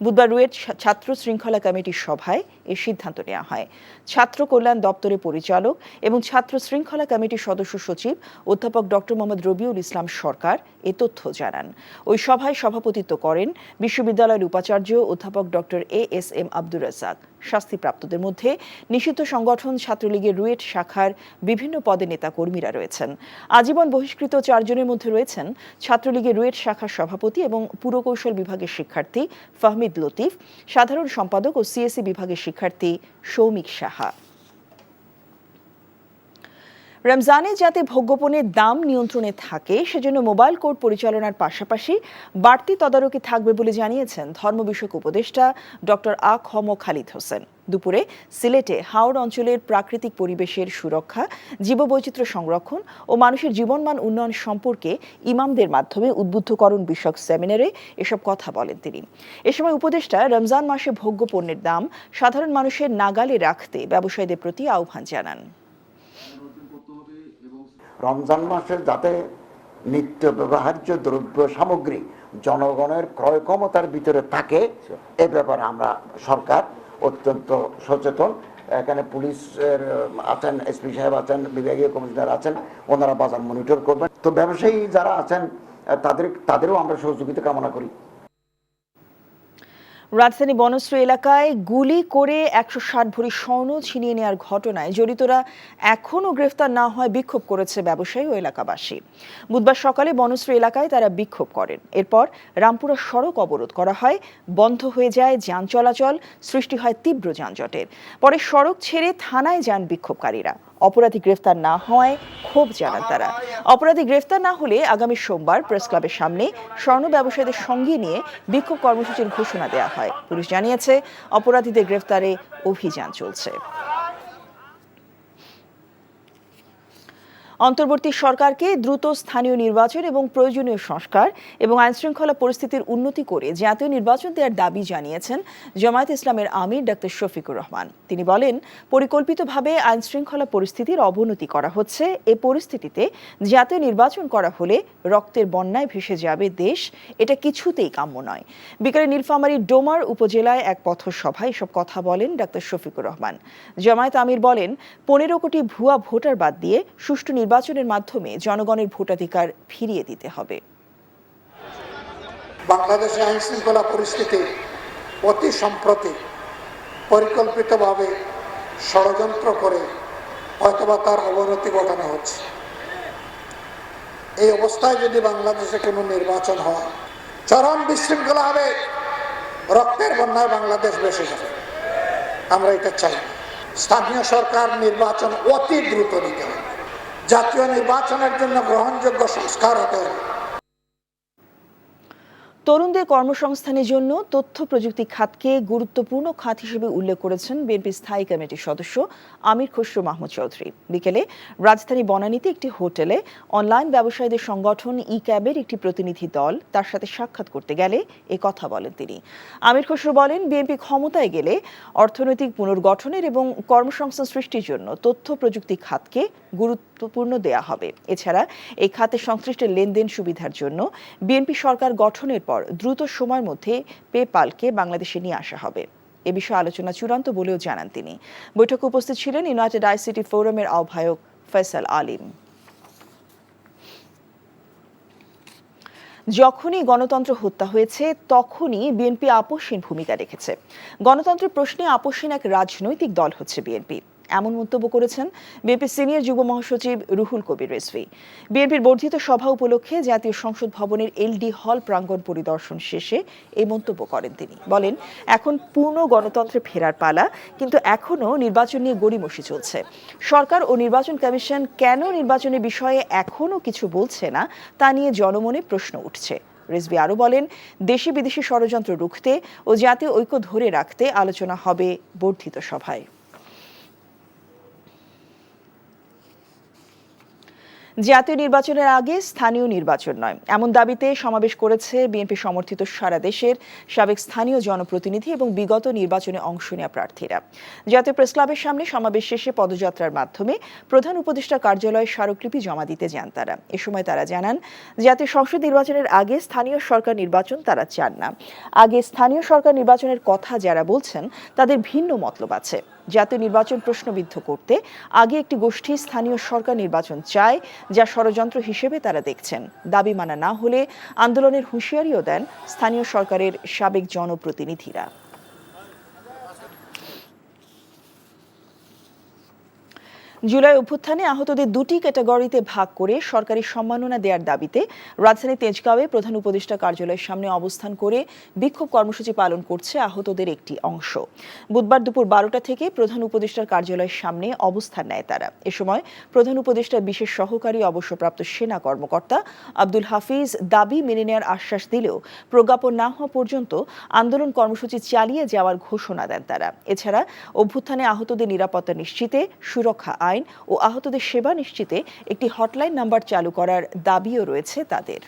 বুধবার রুয়েট ছাত্র শৃঙ্খলা কমিটির সভায় এই সিদ্ধান্ত নেওয়া হয়। ছাত্র কল্যাণ দপ্তরের পরিচালক এবং ছাত্র শৃঙ্খলা কমিটির সদস্য সচিব অধ্যাপক ডক্টর মোহাম্মদ রবিউল ইসলাম সরকার এ তথ্য জানান। ওই সভায় সভাপতিত্ব করেন বিশ্ববিদ্যালয়ের উপাচার্য অধ্যাপক ডক্টর ASM আব্দুর রাজ্জাক। শাস্তিপ্রাপ্তদের মধ্যে নিষিদ্ধ সংগঠন ছাত্রলীগের রুয়েট শাখার বিভিন্ন পদে নেতাকর্মীরা রয়েছেন। আজীবন বহিষ্কৃত 4 জনের মধ্যে রয়েছেন ছাত্রলীগের রুয়েট শাখার সভাপতি এবং পুরকৌশল বিভাগের শিক্ষার্থী ফাহমিদ লতিফ, সাধারণ সম্পাদক ও CSE বিভাগের শিক্ষার্থী সৌমিক সাহা। রমজানে যাতে ভোগ্যপণ্যের দাম নিয়ন্ত্রণে থাকে সেজন্য মোবাইল কোর্ট পরিচালনার পাশাপাশি বাড়তি তদারকি থাকবে বলে জানিয়েছেন ধর্ম বিষয়ক উপদেষ্টা ডক্টর আ.খ.ম. খালিদ হোসেন। দুপুরে সিলেটে হাওড় অঞ্চলের প্রাকৃতিক পরিবেশের সুরক্ষা, জীববৈচিত্র্য সংরক্ষণ ও মানুষের জীবনমান উন্নয়ন সম্পর্কে ইমামদের মাধ্যমে উদ্বুদ্ধকরণ বিষয়ক সেমিনারে এসব কথা বলেন তিনি। এ সময় উপদেষ্টা রমজান মাসে ভোগ্যপণ্যের দাম সাধারণ মানুষের নাগালে রাখতে ব্যবসায়ীদের প্রতি আহ্বান জানান। রমজান মাসে যাতে নিত্য ব্যবহার্য দ্রব্য সামগ্রী জনগণের ক্রয় ক্ষমতার ভিতরে থাকে এ ব্যাপারে আমরা সরকার অত্যন্ত সচেতন। এখানে পুলিশের আছেন, এসপি সাহেব আছেন, বিভাগীয় কমিশনার আছেন, ওনারা বাজার মনিটর করবেন। তো ব্যবসায়ী যারা আছেন তাদেরও আমরা সহযোগিতা কামনা করি। রাজধানী বনশ্রী এলাকায় গুলি করে 160 ভরি স্বর্ণ ছিনিয়ে নেওয়ার ঘটনায় জড়িতরা এখনও গ্রেফতার না হয় বিক্ষোভ করেছে ব্যবসায়ী ও এলাকাবাসী। বুধবার সকালে বনশ্রী এলাকায় তারা বিক্ষোভ করেন। এরপর রামপুরা সড়ক অবরোধ করা হয়, বন্ধ হয়ে যায় যান চলাচল, সৃষ্টি হয় তীব্র যানজটের। পরে সড়ক ছেড়ে থানায় যান বিক্ষোভকারীরা। অপরাধী গ্রেফতার না হওয়ায় ক্ষোভ জানান তারা। অপরাধী গ্রেফতার না হলে আগামী সোমবার প্রেস ক্লাবের সামনে স্বর্ণ ব্যবসায়ীদের সঙ্গে নিয়ে বিক্ষোভ কর্মসূচির ঘোষণা দেওয়া হয়। পুলিশ জানিয়েছে অপরাধীদের গ্রেফতারে অভিযান চলছে। অন্তর্বর্তী সরকারকে দ্রুত স্থানীয় নির্বাচন এবং প্রয়োজনীয় সংস্কার এবং আইনশৃঙ্খলা পরিস্থিতির উন্নতি করে জাতীয় নির্বাচন দেওয়ার দাবি জানিয়েছেন জামায়াতে ইসলামের আমির ডক্টর শফিকুর রহমান। তিনি বলেন, পরিকল্পিতভাবে আইনশৃঙ্খলা পরিস্থিতির অবনতি করা হচ্ছে। এ পরিস্থিতিতে জাতীয় নির্বাচন করা হলে রক্তের বন্যায় ভেসে যাবে দেশ, এটা কিছুতেই কাম্য নয়। বিকালে নীলফামারীর ডোমার উপজেলায় এক পথসভায় এসব কথা বলেন ডক্টর শফিকুর রহমান। জামায়াত আমির বলেন, 15 কোটি ভুয়া ভোটার বাদ দিয়ে সুষ্ঠু নির্বাচনের মাধ্যমে জনগণের ভোটাধিকার ফিরিয়ে দিতে হবে। বাংলাদেশে আইন শৃঙ্খলা পরিস্থিতি অতি সম্প্রতি পরিকল্পিতভাবে ষড়যন্ত্র করে হয়তোবা তার অবনতি ঘটানো হচ্ছে। এই অবস্থায় যদি বাংলাদেশে কোনো নির্বাচন হয়, চরম বিশৃঙ্খলা হবে, রক্তের বন্যায় বাংলাদেশ ভেসে যাবে। আমরা এটা চাই না। স্থানীয় সরকার নির্বাচন অতি দ্রুত নিতে হবে। জাতীয় নির্বাচনের জন্য গ্রহণযোগ্য সংস্কার হতে হবে। তরুণদের কর্মসংস্থানের জন্য তথ্য প্রযুক্তি খাতকে গুরুত্বপূর্ণ খাত হিসেবে উল্লেখ করেছেন বিএনপি স্থায়ী কমিটির সদস্য আমির খসরু মাহমুদ চৌধুরী। বিকেলে রাজধানী বনানীতে একটি হোটেলে অনলাইন ব্যবসায়ীদের সংগঠন ই-ক্যাবের একটি প্রতিনিধি দল তার সাথে সাক্ষাৎ করতে গেলে এ কথা বলেন তিনি। আমির খসরু বলেন, বিএনপি ক্ষমতায় গেলে অর্থনৈতিক পুনর্গঠনের এবং কর্মসংস্থান সৃষ্টির জন্য তথ্য প্রযুক্তি খাতকে গুরুত্বপূর্ণ দেয়া হবে। এছাড়া এই খাতে সংশ্লিষ্ট লেনদেন সুবিধার জন্য বিএনপি সরকার গঠনের পর দ্রুত সময়ের মধ্যে পেপালকে বাংলাদেশে নিয়ে আসা হবে। এ বিষয়ে আলোচনা চূড়ান্ত বলেও জানান তিনি। বৈঠকে উপস্থিত ছিলেন ইউনাইটেড আইসিটি ফোরামের আহ্বায়ক ফয়সাল আলিম। যখনই গণতন্ত্র হত্যা হয়েছে তখনই বিএনপি আপোষহীন ভূমিকা রেখেছে। গণতন্ত্রের প্রশ্নে আপোষহীন এক রাজনৈতিক দল হচ্ছে বিএনপি, এমন মন্তব্য করেছেন বিএনপির সিনিয়র যুগ্ম মহাসচিব রুহুল কবির রিজভী। বিএনপির বর্ধিত সভা উপলক্ষে জাতীয় সংসদ ভবনের এলডি হল প্রাঙ্গণ পরিদর্শন শেষে এই মন্তব্য করেন তিনি। বলেন, এখন পূর্ণ গণতন্ত্রে ফেরার পালা, কিন্তু এখনও নির্বাচন নিয়ে গড়িমসি চলছে। সরকার ও নির্বাচন কমিশন কেন নির্বাচনের বিষয়ে এখনও কিছু বলছে না তা নিয়ে জনমনে প্রশ্ন উঠছে। রিজভী আরও বলেন, দেশি বিদেশি ষড়যন্ত্র রুখতে ও জাতীয় ঐক্য ধরে রাখতে আলোচনা হবে বর্ধিত সভায়। জাতীয় নির্বাচনের আগে স্থানীয় নির্বাচন নয়, এমন দাবিতে সমাবেশ করেছে বিএনপি সমর্থিত সারা দেশের সাবেক স্থানীয় জনপ্রতিনিধি এবং বিগত নির্বাচনে অংশ নেওয়া প্রার্থীরা। জাতীয় প্রেস ক্লাবের সামনে সমাবেশ শেষে পদযাত্রার মাধ্যমে প্রধান উপদেষ্টার কার্যালয়ে স্মারকলিপি জমা দিতে যান তারা। এ সময় তারা জানান, জাতীয় সংসদ নির্বাচনের আগে স্থানীয় সরকার নির্বাচন তারা চান না। আগে স্থানীয় সরকার নির্বাচনের কথা যারা বলছেন তাদের ভিন্ন মতলব আছে। জাতীয় নির্বাচন প্রশ্নবিদ্ধ করতে আগে একটি গোষ্ঠী স্থানীয় সরকার নির্বাচন চায়, যা ষড়যন্ত্র হিসেবে তারা দেখছেন। দাবি মানা না হলে আন্দোলনের হুঁশিয়ারিও দেন স্থানীয় সরকারের সাবেক জনপ্রতিনিধিরা। জুলাই অভ্যুত্থানে আহতদের দুটি ক্যাটাগরিতে ভাগ করে সরকারি সম্মাননা দেওয়ার দাবিতে রাজধানীর তেজগাঁওয়ে প্রধান উপদেষ্টা কার্যালয়ের সামনে অবস্থান করে বিক্ষোভ কর্মসূচি পালন করছে আহতদের একটি অংশ। বুধবার দুপুর 12টা থেকে প্রধান উপদেষ্টার কার্যালয়ের সামনে অবস্থান নেয় তারা। এ সময় প্রধান উপদেষ্টার বিশেষ সহকারী অবসরপ্রাপ্ত সেনা কর্মকর্তা আব্দুল হাফিজ দাবি মেনে নেওয়ার আশ্বাস দিলেও প্রজ্ঞাপন না হওয়া পর্যন্ত আন্দোলন কর্মসূচি চালিয়ে যাওয়ার ঘোষণা দেন তারা। এছাড়া অভ্যুত্থানে আহতদের নিরাপত্তা নিশ্চিতে, সুরক্ষা আইন ও আহতদের সেবা নিশ্চিতে একটি হটলাইন নাম্বার চালু করার দাবিও রয়েছে তাদের।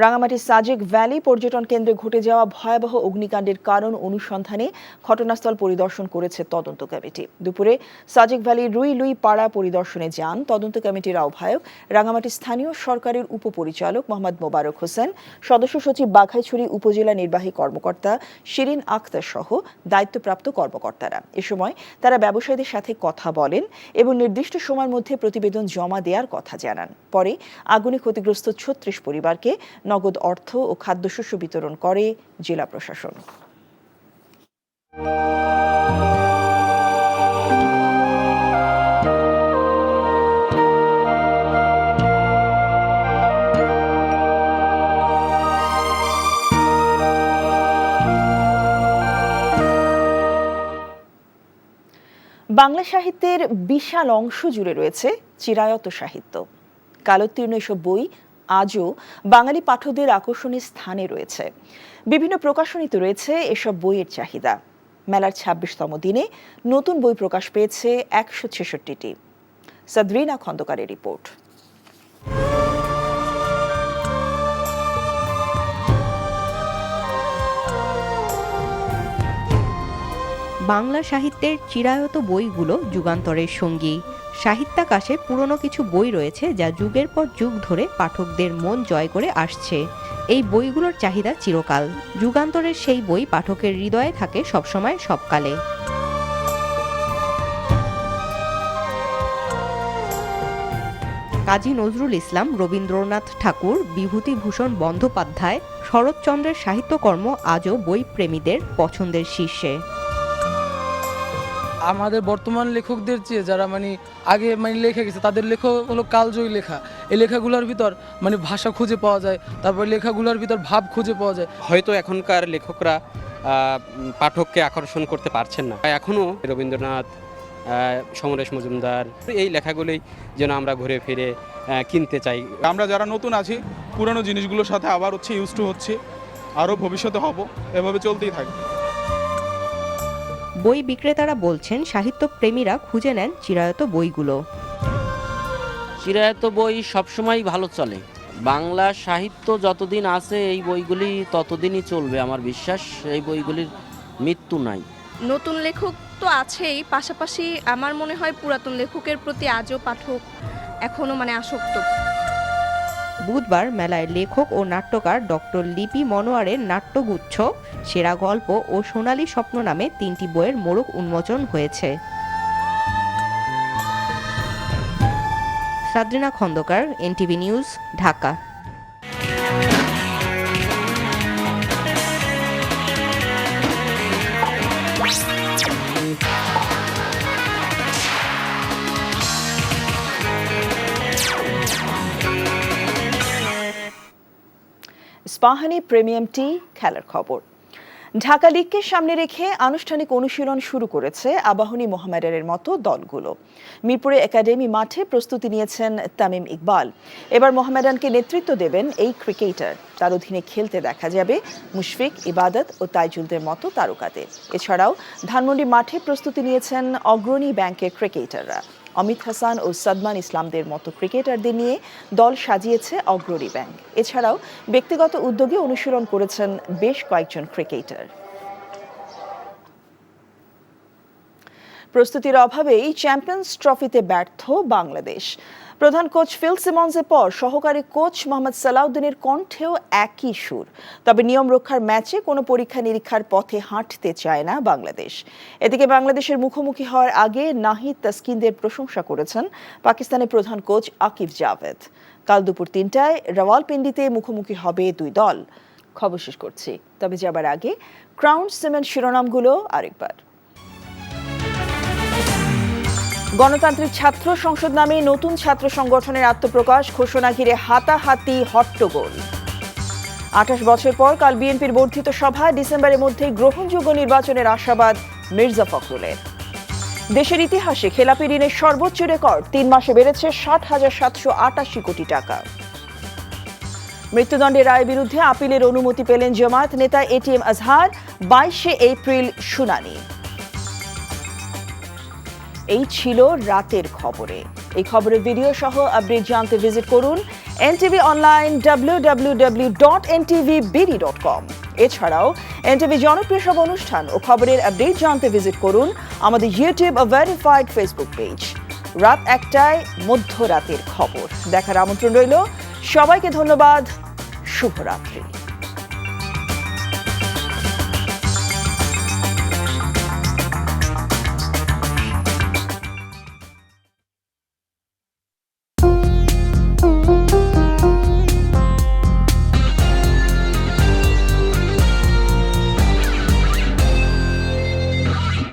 রাঙামাটির সাজেক ভ্যালি পর্যটন কেন্দ্রে ঘটে যাওয়া ভয়াবহ অগ্নিকাণ্ডের কারণ অনুসন্ধানে ঘটনাস্থল পরিদর্শন করেছে তদন্ত কমিটি। দুপুরে সাজেক ভ্যালির রুই লুই পাড়া পরিদর্শনে যান তদন্ত কমিটির আহ্বায়ক, রাঙামাটি স্থানীয় সরকারের উপপরিচালক মোহাম্মদ মোবারক হোসেন, সদস্য সচিব বাঘাইছড়ি উপজেলা নির্বাহী কর্মকর্তা শিরিন আক্তার সহ দায়িত্বপ্রাপ্ত কর্মকর্তারা। এ সময় তারা ব্যবসায়ীদের সাথে কথা বলেন এবং নির্দিষ্ট সময়ের মধ্যে প্রতিবেদন জমা দেওয়ার কথা জানান। পরে আগুনে ক্ষতিগ্রস্ত 36 পরিবারকে নগদ অর্থ ও খাদ্যশস্য বিতরণ করে জেলা প্রশাসন। বাংলা সাহিত্যের বিশাল অংশ জুড়ে রয়েছে চিরায়ত সাহিত্য। কালোত্তীর্ণ এসব বই আজও বাঙালি পাঠকদের আকর্ষণের স্থানে রয়েছে। বিভিন্ন প্রকাশনীতে রয়েছে এসব বইয়ের চাহিদা। মেলার 26তম দিনে নতুন বই প্রকাশ পেয়েছে 166টি। সাদরিনা খন্দকারের রিপোর্ট। বাংলা সাহিত্যের চিরায়ত বইগুলো যুগান্তরের সঙ্গী। সাহিত্যাকাশে পুরনো কিছু বই রয়েছে যা যুগের পর যুগ ধরে পাঠকদের মন জয় করে আসছে। এই বইগুলোর চাহিদা চিরকাল। যুগান্তরের সেই বই পাঠকের হৃদয়ে থাকে সবসময়, সবকালে। কাজী নজরুল ইসলাম, রবীন্দ্রনাথ ঠাকুর, বিভূতিভূষণ বন্দ্যোপাধ্যায়, শরৎচন্দ্রের সাহিত্যকর্ম আজও বই প্রেমীদের পছন্দের শীর্ষে। আমাদের বর্তমান লেখকদের চেয়ে যারা আগে লেখে গেছে তাদের লেখা হলো কালজয়ী লেখা। এই লেখাগুলোর ভিতর ভাষা খুঁজে পাওয়া যায়, তারপর লেখাগুলোর ভিতর ভাব খুঁজে পাওয়া যায়। হয়তো এখনকার লেখকরা পাঠককে আকর্ষণ করতে পারছেন না। এখনও রবীন্দ্রনাথ, সমরেশ মজুমদার, এই লেখাগুলোই যেন আমরা ঘুরে ফিরে কিনতে চাই। আমরা যারা নতুন আছি পুরনো জিনিসগুলোর সাথে আবার ইউজ টু হচ্ছে, আরও ভবিষ্যতে হব, এভাবে চলতেই থাকবে। বই বিক্রেতারা বলছেন সাহিত্য প্রেমীরা খুঁজে নেন চিরায়ত বইগুলো। চিরায়ত বই সবসময় ভালো চলে। বাংলা সাহিত্য যতদিন আছে এই বইগুলি ততদিনই চলবে। আমার বিশ্বাস এই বইগুলির মৃত্যু নাই। নতুন লেখক তো আছেই, পাশাপাশি আমার মনে হয় পুরাতন লেখকের প্রতি আজও পাঠক এখনো আসক্ত। বুধবার মেলায় লেখক ও নাট্যকার ডক্টর লিপি মনোয়ারের নাট্যগুচ্ছ, সেরা গল্প ও সোনালী স্বপ্ন নামে 3টি বইয়ের মোড়ক উন্মোচন হয়েছে। Sadrina Khandakar, NTV news, Dhaka. Ispahani premium tea খেলার খবর। ঢাকা লিগকে সামনে রেখে আনুষ্ঠানিক অনুশীলন শুরু করেছে আবাহনী মোহামেডানের মতো দলগুলো। মিরপুরে একাডেমি মাঠে প্রস্তুতি নিয়েছেন তামিম ইকবাল। এবার মোহামেডানকে নেতৃত্ব দেবেন এই ক্রিকেটার। তার অধীনে খেলতে দেখা যাবে মুশফিক, ইবাদত ও তাইজুলদের মতো তারকাদের। এছাড়াও ধানমন্ডি মাঠে প্রস্তুতি নিয়েছেন অগ্রণী ব্যাংকের ক্রিকেটাররা। অমিত হাসান ও সাদমান ইসলামদের মতো ক্রিকেটারদের নিয়ে দল সাজিয়েছে অগ্রণী ব্যাংক। এছাড়াও ব্যক্তিগত উদ্যোগে অনুশীলন করেছেন বেশ কয়েকজন ক্রিকেটার। প্রস্তুতির অভাবেই চ্যাম্পিয়ন্স ট্রফিতে ব্যর্থ বাংলাদেশ। প্রধান কোচ ফিল সিমন্সের পর সহকারী কোচ মোহাম্মদ সালাউদ্দিনের কণ্ঠেও একই সুর। তবে নিয়ম রক্ষার ম্যাচে কোনো পরীক্ষা নিরীক্ষার পথে হাঁটতে চায় না বাংলাদেশ। এদিকে বাংলাদেশের মুখোমুখি হওয়ার আগে নাহিদ তাসকিনদের প্রশংসা করেছেন পাকিস্তানের প্রধান কোচ আকিব জাভেদ। কাল দুপুর 3টায় রাওয়ালপিন্ডিতে মুখোমুখি হবে দুই দল। খবর শেষ করছি, তবে যাবার আগে ক্রাউন সিমেন্ট শিরোনামগুলো আরেকবার। গণতান্ত্রিক ছাত্র সংসদ নামে নতুন ছাত্র সংগঠনের আত্মপ্রকাশ ঘোষণা ঘিরে হাতাহাতি হট্টগোল। 28 বছর পর কাল বিএনপির বর্ধিত সভা, ডিসেম্বরের মধ্যে গ্রহণযোগ্য নির্বাচনের আশাবাদ মির্জা ফখরুলের। দেশের ইতিহাসে খেলাপি ঋণের সর্বোচ্চ রেকর্ড, 3 মাসে বেড়েছে 60,788 কোটি টাকা। মৃত্যুদণ্ডের রায়ের বিরুদ্ধে আপিলের অনুমতি পেলেন জামায়াত নেতা এটিএম আজহার, 22 এপ্রিল শুনানি। এই ছিল রাতের খবরে। এই খবরের ভিডিও সহ আপডেট জানতে ভিজিট করুন এনটিভি অনলাইন www.ntvbd.com। এছাড়াও এনটিভি জনপ্রিয় সব অনুষ্ঠান ও খবরের আপডেট জানতে ভিজিট করুন আমাদের ইউটিউব ও ভেরিফাইড ফেসবুক পেজ। রাত 1টায় মধ্যরাতের খবর দেখার আমন্ত্রণ রইল। সবাইকে ধন্যবাদ। শুভরাত্রি।